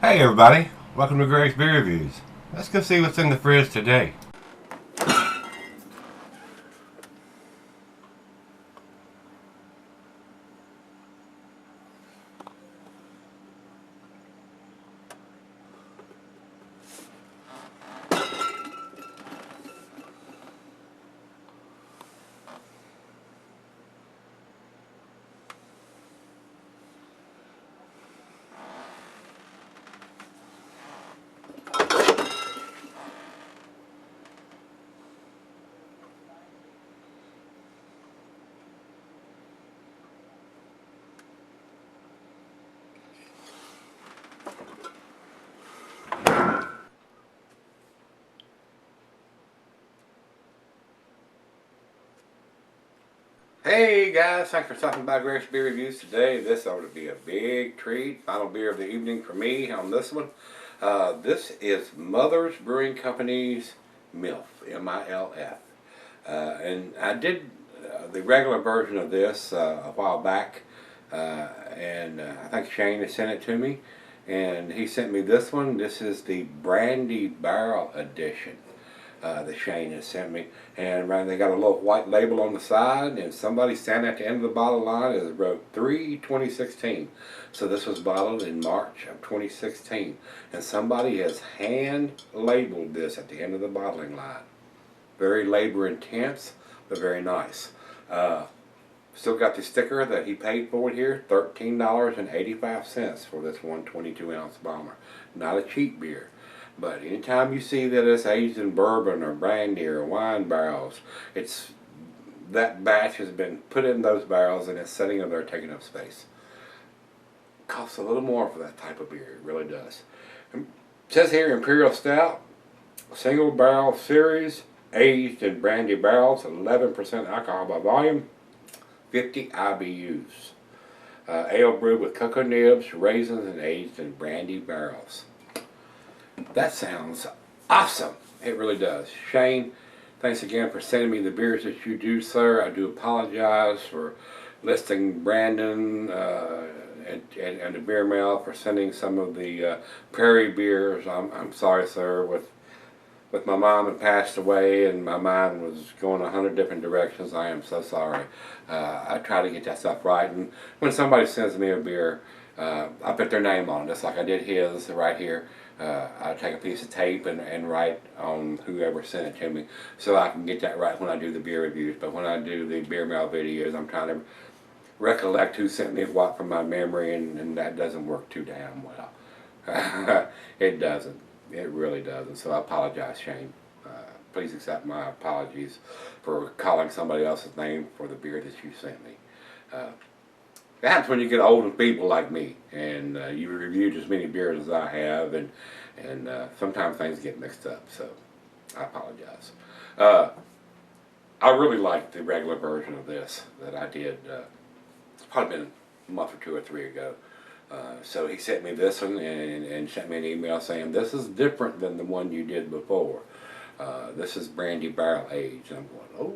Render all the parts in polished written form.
Hey everybody, welcome to Gregsbeerreviews. Let's go see what's in the fridge today. Hey guys, thanks for stopping by Gregsbeerreviews today. This ought to be a big treat. Final beer of the evening for me on this one. This is Mother's Brewing Company's MILF, M-I-L-F. And I did the regular version of this a while back, and I think Shane has sent it to me. And he sent me this one. This is the Brandy Barrel Edition. That Shane has sent me, and they got a little white label on the side, and somebody standing at the end of the bottle line has wrote 3/2016. So this was bottled in March of 2016, and somebody has hand labeled this at the end of the bottling line. Very labor intense, but very nice. Still got the sticker that he paid for it here, $13.85 for this 122-ounce bomber. Not a cheap beer. But anytime you see that it's aged in bourbon or brandy or wine barrels, that batch has been put in those barrels and it's sitting in there taking up space. Costs a little more for that type of beer, it really does. It says here Imperial Stout, single barrel series, aged in brandy barrels, 11% alcohol by volume, 50 IBUs. Ale brewed with cocoa nibs, raisins, and aged in brandy barrels. That sounds awesome. It really does. Shane, thanks again for sending me the beers that you do, sir. I do apologize for listing Brandon and the Beer Mail for sending some of the Prairie beers. I'm sorry, sir. With my mom had passed away and my mind was going 100 different directions, I am so sorry. I try to get that stuff right. And when somebody sends me a beer, I put their name on it, just like I did his right here. I take a piece of tape and write on whoever sent it to me so I can get that right when I do the beer reviews. But when I do the Beer Mail videos, I'm trying to recollect who sent me what from my memory, and that doesn't work too damn well. It doesn't. It really doesn't. So I apologize, Shane. Please accept my apologies for calling somebody else's name for the beer that you sent me. That happens when you get old and feeble like me, and you reviewed as many beers as I have, and sometimes things get mixed up, so I apologize. I really like the regular version of this that I did. It's probably been a month or two or three ago. So he sent me this one and sent me an email saying, this is different than the one you did before. This is brandy barrel aged. And I'm going, oh,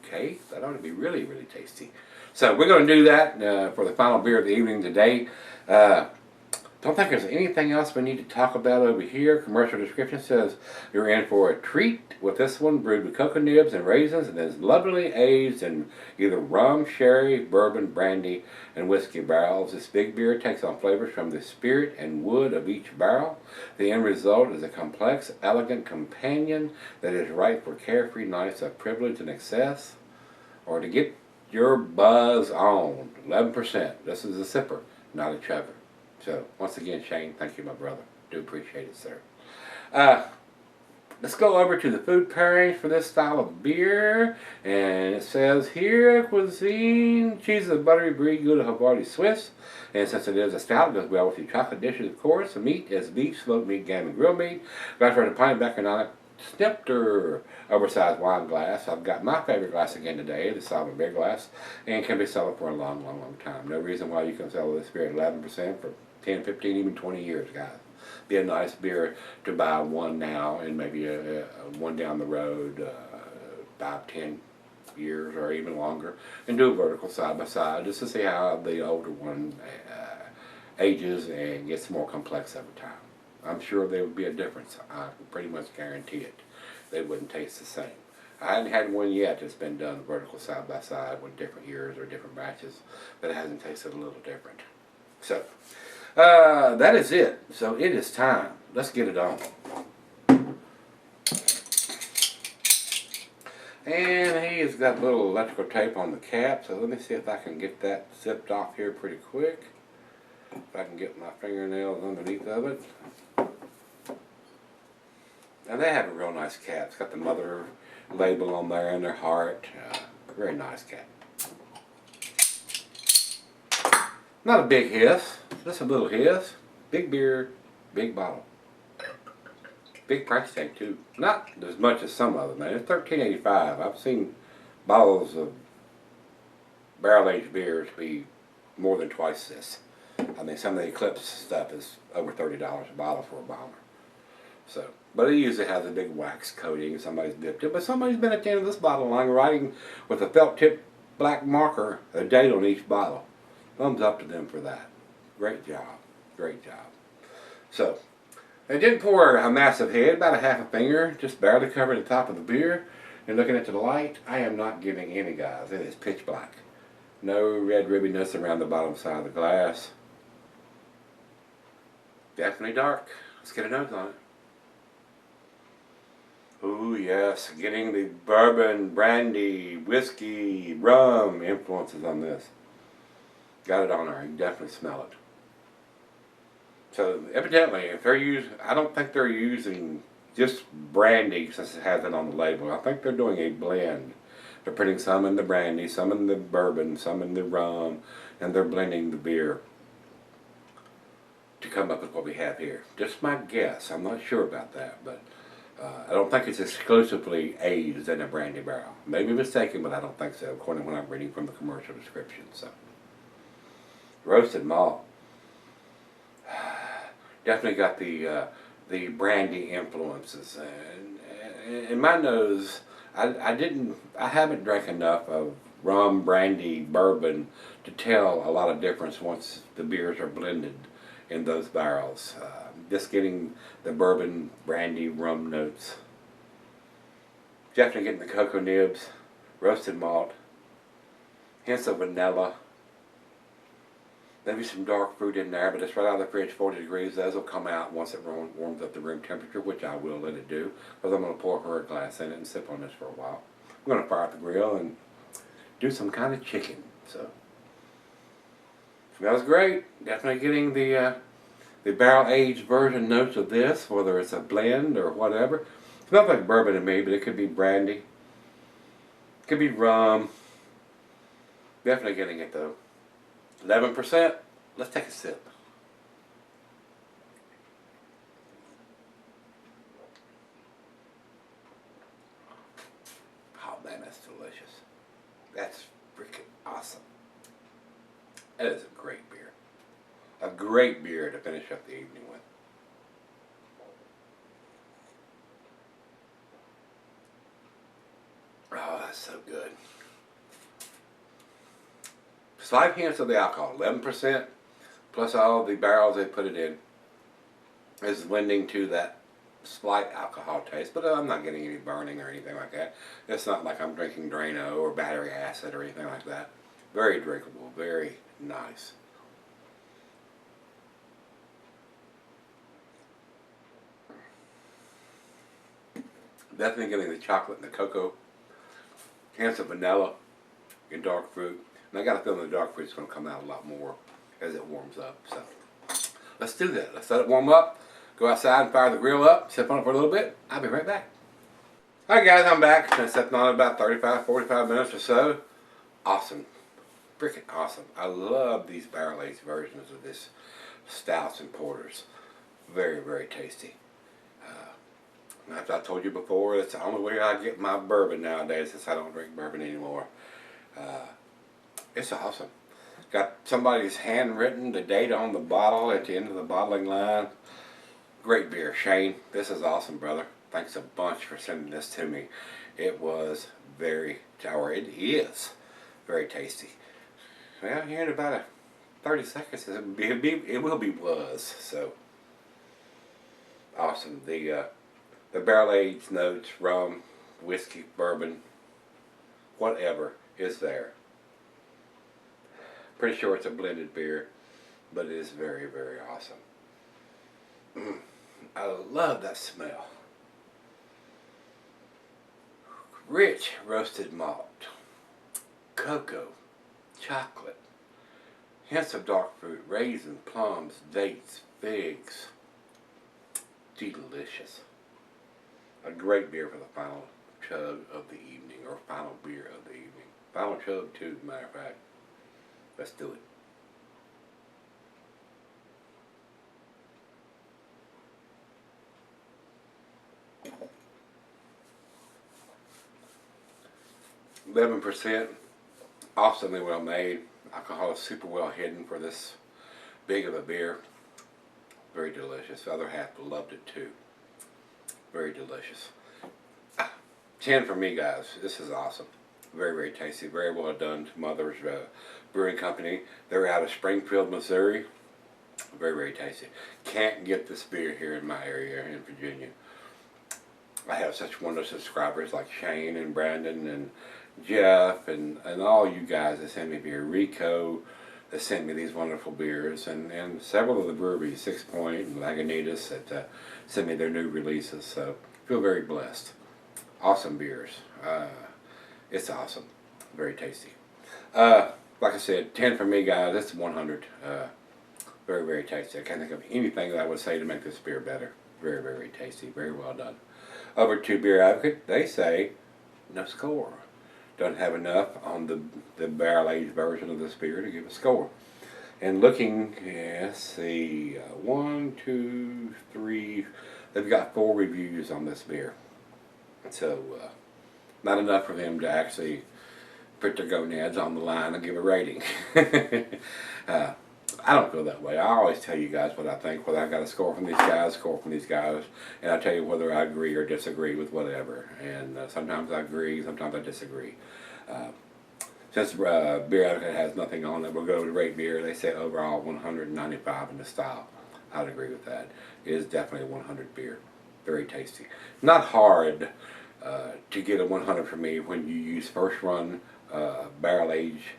okay, that ought to be really, really tasty. So we're going to do that for the final beer of the evening today. Don't think there's anything else we need to talk about over here. Commercial description says you're in for a treat with this one, brewed with cocoa nibs and raisins, and is lovingly aged in either rum, sherry, bourbon, brandy, and whiskey barrels. This big beer takes on flavors from the spirit and wood of each barrel. The end result is a complex, elegant companion that is right for carefree nights of privilege and excess, or to get your buzz on. 11%. This is a sipper, not a chugger. So, once again, Shane, thank you, my brother. Do appreciate it, sir. Let's go over to the food pairings for this style of beer. And it says here, cuisine, cheese is buttery brie, good Havarti Swiss. And since it is a stout, it goes well with your chocolate dishes, of course. The meat is beef, smoked meat, game, and grilled meat. Got for the pint bacchanalic snifter oversized wine glass. I've got my favorite glass again today, the Solid Beer glass, and can be sold for a long, long, long time. No reason why you can sell this beer at 11% for 10, 15, even 20 years, guys. Be a nice beer to buy one now and maybe one down the road, 5, 10 years or even longer, and do a vertical side by side just to see how the older one ages and gets more complex over time. I'm sure there would be a difference. I can pretty much guarantee it. They wouldn't taste the same. I hadn't had one yet that's been done vertical side by side with different years or different batches that it hasn't tasted a little different. So, that is it. So it is time. Let's get it on. And he has got little electrical tape on the cap, so let me see if I can get that zipped off here pretty quick. If I can get my fingernails underneath of it. And they have a real nice cap. It's got the mother label on there and their heart. Very nice cap. Not a big hiss, just a little hiss. Big beer, big bottle. Big price tag too. Not as much as some of them, man. It's $13.85. I've seen bottles of barrel-aged beers be more than twice this. I mean, some of the Eclipse stuff is over $30 a bottle for a bomber. So, but it usually has a big wax coating. Somebody's dipped it, but somebody's been at the end of this bottle line writing with a felt-tip black marker a date on each bottle. Thumbs up to them for that. Great job. Great job. So, I didn't pour a massive head, about a half a finger, just barely covered the top of the beer. And looking at the light, I am not giving any, guys. It is pitch black. No red ribbiness around the bottom side of the glass. Definitely dark. Let's get a nose on it. Ooh, yes, getting the bourbon, brandy, whiskey, rum influences on this. Got it on there. You can definitely smell it. So evidently, if they're using, I don't think they're using just brandy since it has it on the label. I think they're doing a blend. They're putting some in the brandy, some in the bourbon, some in the rum, and they're blending the beer to come up with what we have here. Just my guess. I'm not sure about that, but I don't think it's exclusively aged in a brandy barrel. Maybe mistaken, but I don't think so, according to what I'm reading from the commercial description. So, roasted malt. Definitely got the brandy influences, and in my nose, I haven't drank enough of rum, brandy, bourbon to tell a lot of difference once the beers are blended in those barrels. Just getting the bourbon, brandy, rum notes. Definitely getting the cocoa nibs, roasted malt, hints of vanilla. Maybe some dark fruit in there, but it's right out of the fridge, 40 degrees. Those will come out once it warms up to room temperature, which I will let it do, because I'm going to pour her a glass in it and sip on this for a while. I'm going to fire up the grill and do some kind of chicken. So, smells great. Definitely getting the barrel-aged version notes of this, whether it's a blend or whatever. It smells like bourbon to me, but it could be brandy. It could be rum. Definitely getting it though. 11%. Let's take a sip. Oh man, that's delicious. That's freaking awesome. That is a great beer. A great beer to finish up the evening with. Oh, that's so good. Slight hints of the alcohol, 11%, plus all the barrels they put it in, is lending to that slight alcohol taste. But I'm not getting any burning or anything like that. It's not like I'm drinking Drano or battery acid or anything like that. Very drinkable, very nice. Definitely getting the chocolate and the cocoa, hints of vanilla and dark fruit. And I got a feeling the dark fruit's going to come out a lot more as it warms up. So let's do that. Let's let it warm up. Go outside and fire the grill up. Sip on it for a little bit. I'll be right back. Alright guys, I'm back. Been sipping on it about 35-45 minutes or so. Awesome. Freaking awesome. I love these barrel-aged versions of this stouts and porters. Very, very tasty. As I told you before, it's the only way I get my bourbon nowadays since I don't drink bourbon anymore. It's awesome. Got somebody's handwritten the date on the bottle at the end of the bottling line. Great beer, Shane. This is awesome, brother. Thanks a bunch for sending this to me. It was it is very tasty. Well, here in about 30 seconds. It will be was. So awesome. The barrel aged notes, rum, whiskey, bourbon, whatever is there. Pretty sure it's a blended beer, but it is very, very awesome. I love that smell. Rich roasted malt, cocoa, chocolate, hints of dark fruit, raisins, plums, dates, figs. Delicious. A great beer for the final chug of the evening, or final beer of the evening. Final chug too, as a matter of fact. Let's do it. %, awesomely well made. Alcohol is super well hidden for this big of a beer. Very delicious. The other half loved it too. Very delicious. 10 for me, guys. This is awesome. Very, very tasty. Very well done to Mother's Brewing Company. They're out of Springfield, Missouri. Very, very tasty. Can't get this beer here in my area in Virginia. I have such wonderful subscribers like Shane and Brandon and Jeff and all you guys that send me beer. Rico that sent me these wonderful beers, and several of the breweries, Six Point and Lagunitas, that sent me their new releases. So feel very blessed. Awesome beers. It's awesome. Very tasty. Like I said, 10 for me, guys. That's 100. Very, very tasty. I can't think of anything that I would say to make this beer better. Very, very tasty. Very well done. Over to Beer Advocate, they say no score. Don't have enough on the barrel-aged version of this beer to give a score. And looking, let's see, 1, 2, 3, they've got 4 reviews on this beer. So, not enough for them to actually put their gonads on the line and give a rating. I don't feel that way. I always tell you guys what I think, whether I got a score from these guys, and I tell you whether I agree or disagree with whatever. And sometimes I agree, sometimes I disagree. Since Beer Advocate has nothing on it, we'll go to rate beer. They say overall 195 in the style. I'd agree with that. It is definitely a 100 beer. Very tasty. Not hard to get a 100 for me when you use first run barrel age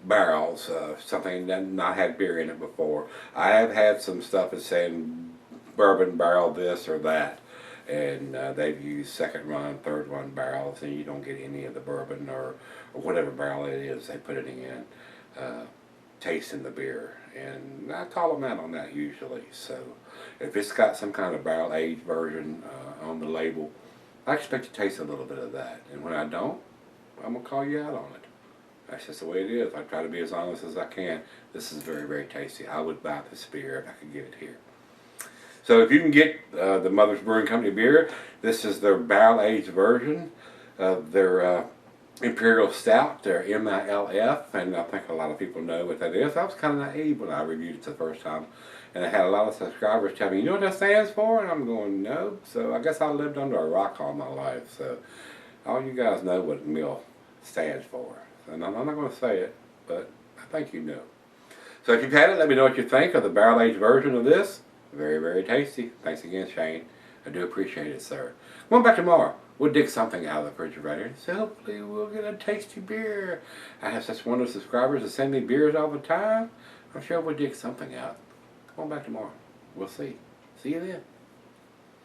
barrels, something that not had beer in it before. I have had some stuff that's saying bourbon barrel this or that, and they've used second run, third run barrels, and you don't get any of the bourbon or whatever barrel it is they put it in taste in the beer, and I call them out on that usually. So if it's got some kind of barrel aged version on the label, I expect to taste a little bit of that, and when I don't, I'm gonna call you out on it. That's just the way it is. I try to be as honest as I can. This is very, very tasty. I would buy this beer if I could get it here. So if you can get the Mother's Brewing Company beer, this is their barrel-aged version of their Imperial Stout, their MILF, and I think a lot of people know what that is. I was kind of naive when I reviewed it the first time, and I had a lot of subscribers tell me, you know what that stands for? And I'm going, no. So I guess I lived under a rock all my life. So all you guys know what MILF stands for. And I'm not going to say it, but I think you know. So if you've had it, let me know what you think of the barrel-aged version of this. Very, very tasty. Thanks again, Shane. I do appreciate it, sir. Going back tomorrow, we'll dig something out of the refrigerator, so hopefully we'll get a tasty beer. I have such wonderful subscribers that send me beers all the time. I'm sure we'll dig something out. Come on back tomorrow. We'll see. See you then.